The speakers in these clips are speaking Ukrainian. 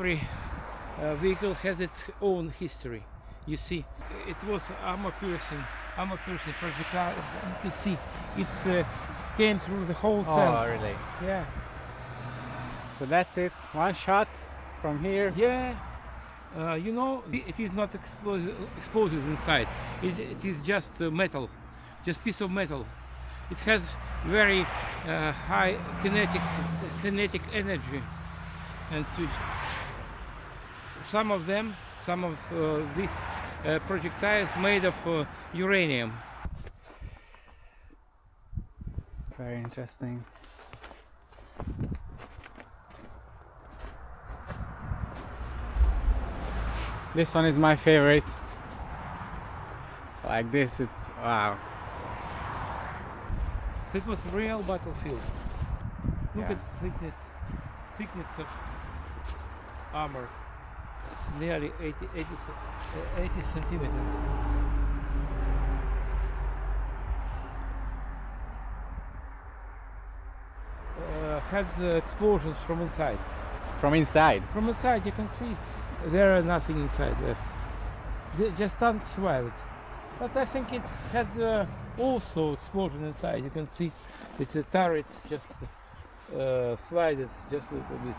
every vehicle has its own history. You see, it was armor-piercing projectile. You can see it came through the whole tank. Oh, really? Yeah. So that's it. One shot from here. Yeah. You know, it is not explosives inside. It is just metal, just piece of metal. It has very high kinetic energy, and some of these projectiles made of uranium. Very interesting. This one is my favorite. Like this, it's wow. So it was real battlefield. Look Yeah. at thickness of armor, nearly 80 centimeters. Had explosions from inside. From inside. From inside you can see there are nothing inside left. Just tank survived. But I think it had also explosion inside. You can see it's a turret just slided just a little bit.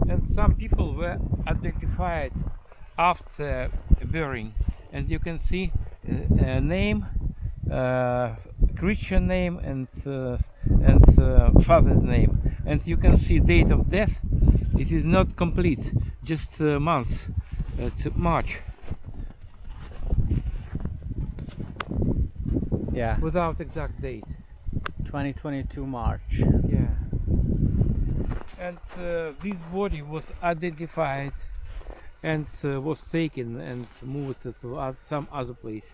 And some people were identified after burying, and you can see a name, Christian name, and father's name, and you can see date of death. It is not complete, just months. It's March. Yeah. Without exact date. 2022 March. Yeah. And this body was identified and was taken and moved to some other place.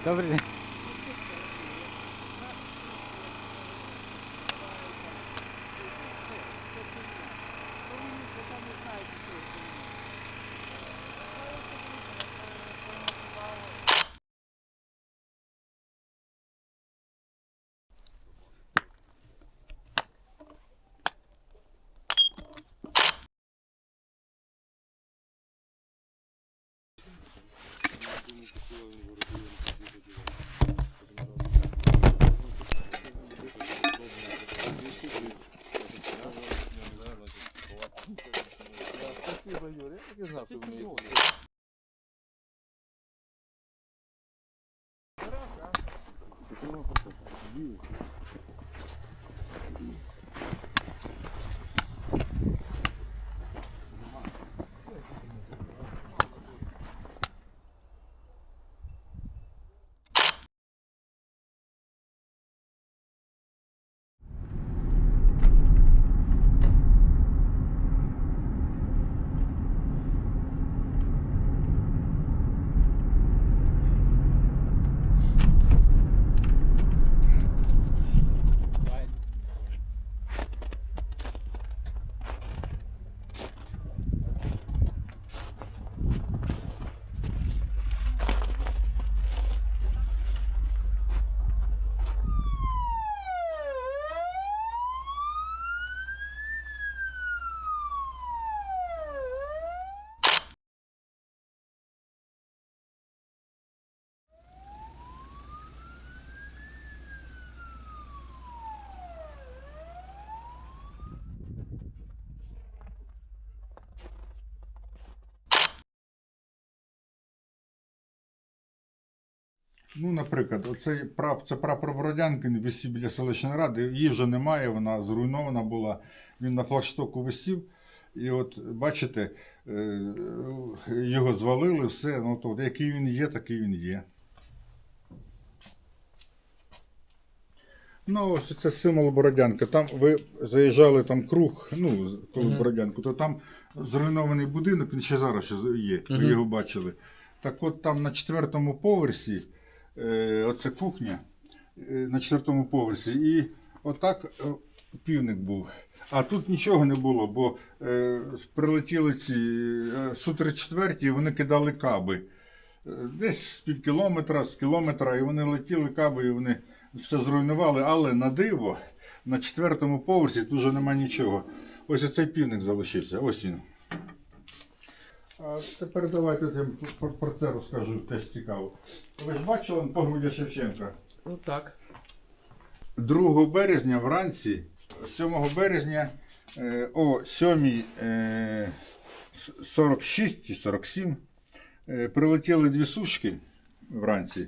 Dobry dzień. не знав, хто мені. Ну, наприклад, це прапор Бородянки, висів біля селищної ради, її вже немає, вона зруйнована була, він на флагштоку висів. І от, бачите, його звалили, все, ну, то, який він є, такий він є. Ну, ось це символ Бородянки. Там ви заїжджали там круг, ну, коли Бородянку, то там зруйнований будинок, він ще зараз ще є, ви його бачили. Так от там на 4-му поверсі, оце кухня, на 4-му поверсі, і отак півник був. А тут нічого не було, бо прилетіли ці Су-34 і вони кидали каби. Десь з півкілометра, з кілометра, і вони летіли каби, і вони все зруйнували. Але на диво, на 4-му поверсі тут вже немає нічого. Ось оцей півник залишився, ось він. А тепер давайте я про це розкажу, теж цікаво. Ви ж бачили погруддя Шевченка? Ну так. 2 березня вранці, 7 березня о 7:46 і 47 прилетіли 2 сушки вранці.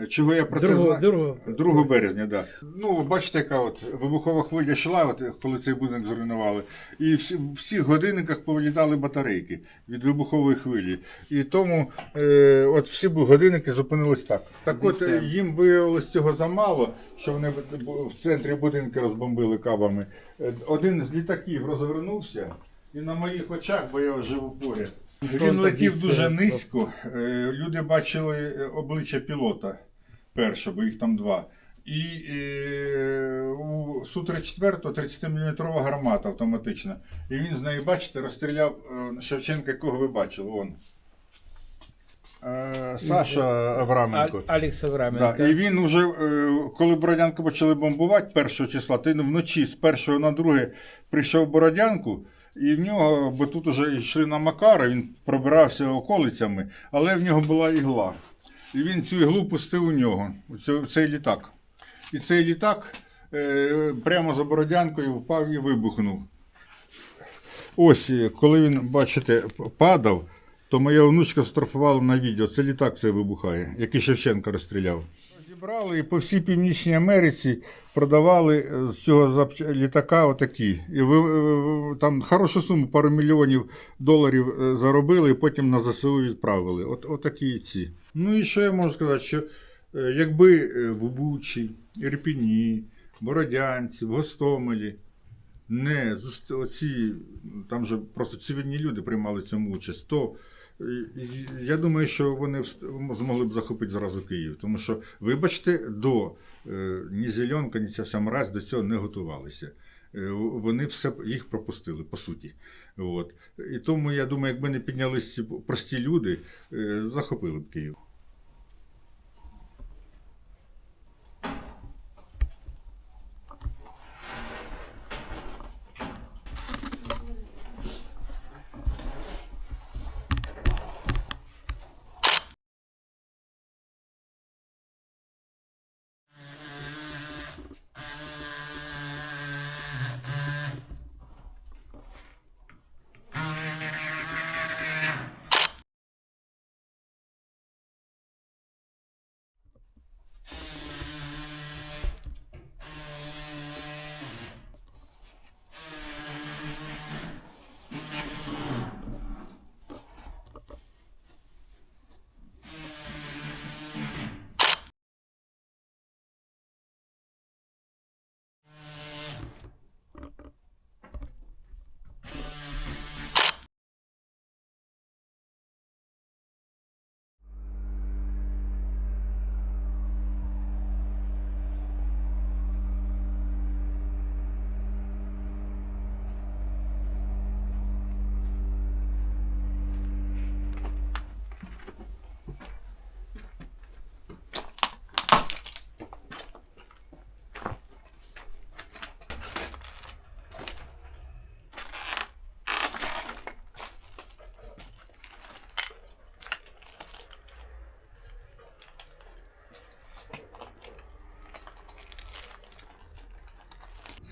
Чого я про це знаю? 2 березня, так. Да. Ну, бачите, яка от вибухова хвиля йшла, от, коли цей будинок зруйнували. І в всіх годинниках повилітали батарейки від вибухової хвилі. І тому от всі годинники зупинились так. Так от їм виявилось цього замало, що вони в центрі будинку розбомбили кабами. Один з літаків розвернувся і на моїх очах, бо я живу поряд, він летів дуже низько, люди бачили обличчя пілота перше, бо їх там 2. І у Су-34 30-мм гармата автоматична. І він з неї, бачите, розстріляв Шевченка, якого ви бачили, вон. Саша Авраменко. Алекс Авраменко. Да. І він вже, коли Бородянку почали бомбувати 1 числа, то він вночі з 1 на 2 прийшов в Бородянку. І в нього, бо тут вже йшли на Макара, він пробирався околицями, але в нього була ігла. І він цю іглу пустив у нього, в цей літак. І цей літак прямо за Бородянкою впав і вибухнув. Ось, коли він, бачите, падав, то моя онучка сфотографувала на відео. Це літак цей вибухає, який Шевченка розстріляв. Зібрали і по всій Північній Америці продавали з цього літака отакі. І там хорошу суму, пару мільйонів доларів заробили і потім на ЗСУ відправили. Отакі ці. Ну і що я можу сказати, що якби в Бучі, Ірпіні, Бородянці, в Гостомелі, там же просто цивільні люди приймали цьому участь, то я думаю, що вони змогли б захопити зразу Київ. Тому що, вибачте, ні Зеленка, ні ця вся мразь до цього не готувалися. Вони їх пропустили, по суті. От. І тому, я думаю, якби не піднялися прості люди, захопили б Київ.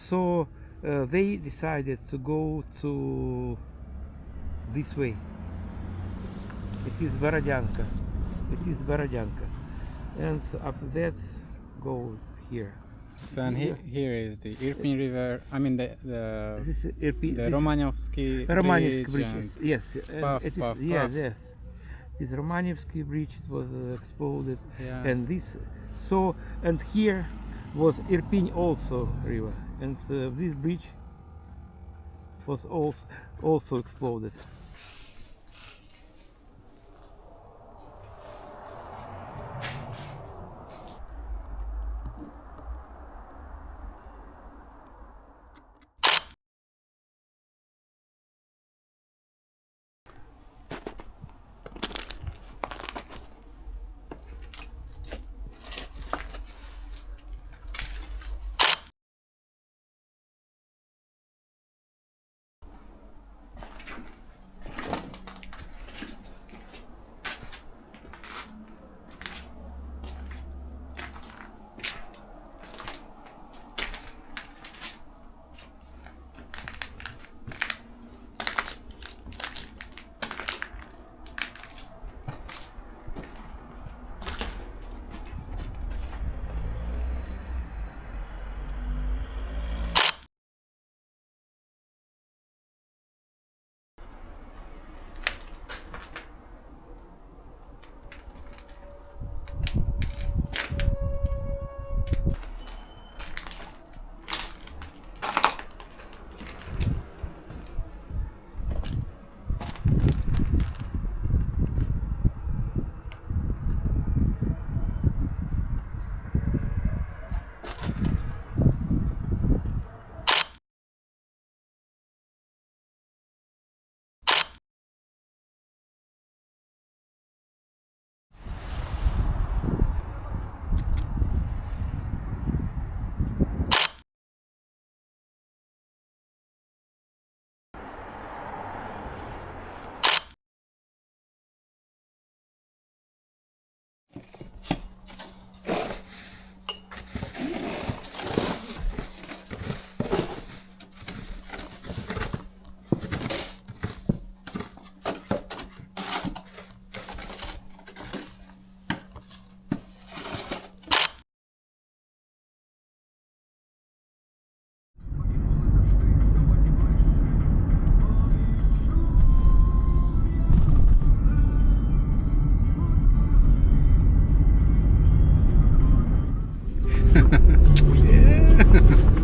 so they decided to go to this way. It is Borodyanka. It is Borodyanka. And after that, go here. So and here is the Irpin River. I mean the This is Irpin. the Romanyovsky Romanevsky Bridge. Bridge. And Yes, and Puff, it is. puff, Yes, puff. yes. This Romanevsky Bridge. It was exploded, Yeah. and this. So and here was Irpin also river, and this bridge was also exploded.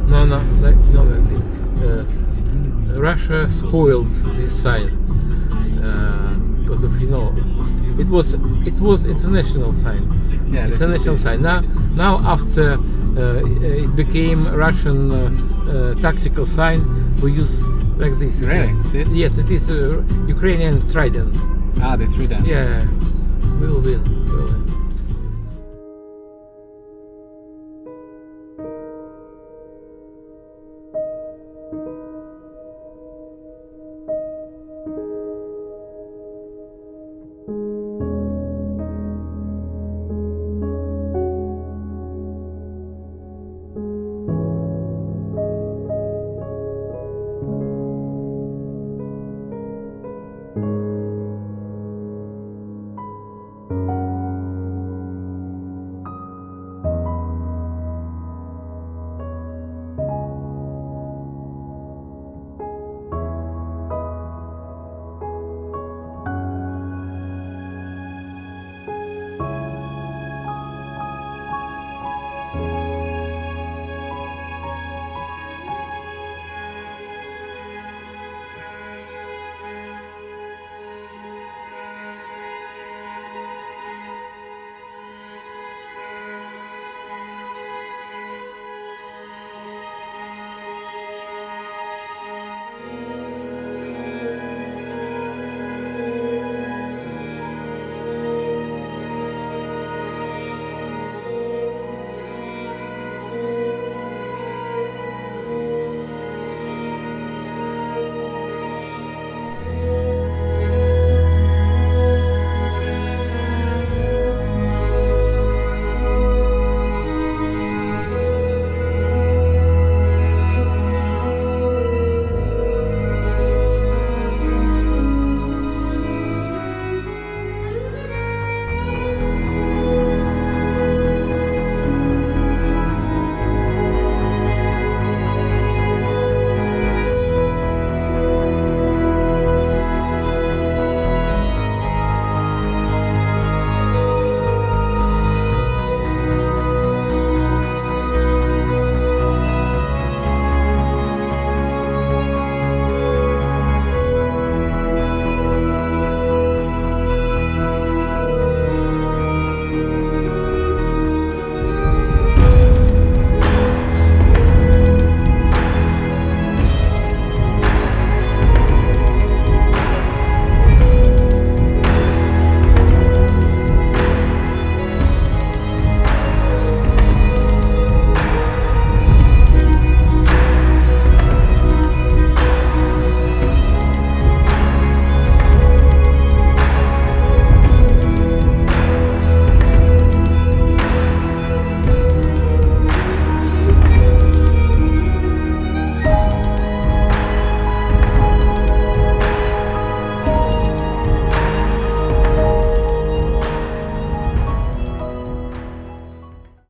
No. Russia spoiled this sign because of it was international sign. Yeah, International sign. Now after it became Russian tactical sign, we use like this. Really? This? Yes, it is Ukrainian trident. Ah, the trident. Yeah, we will win.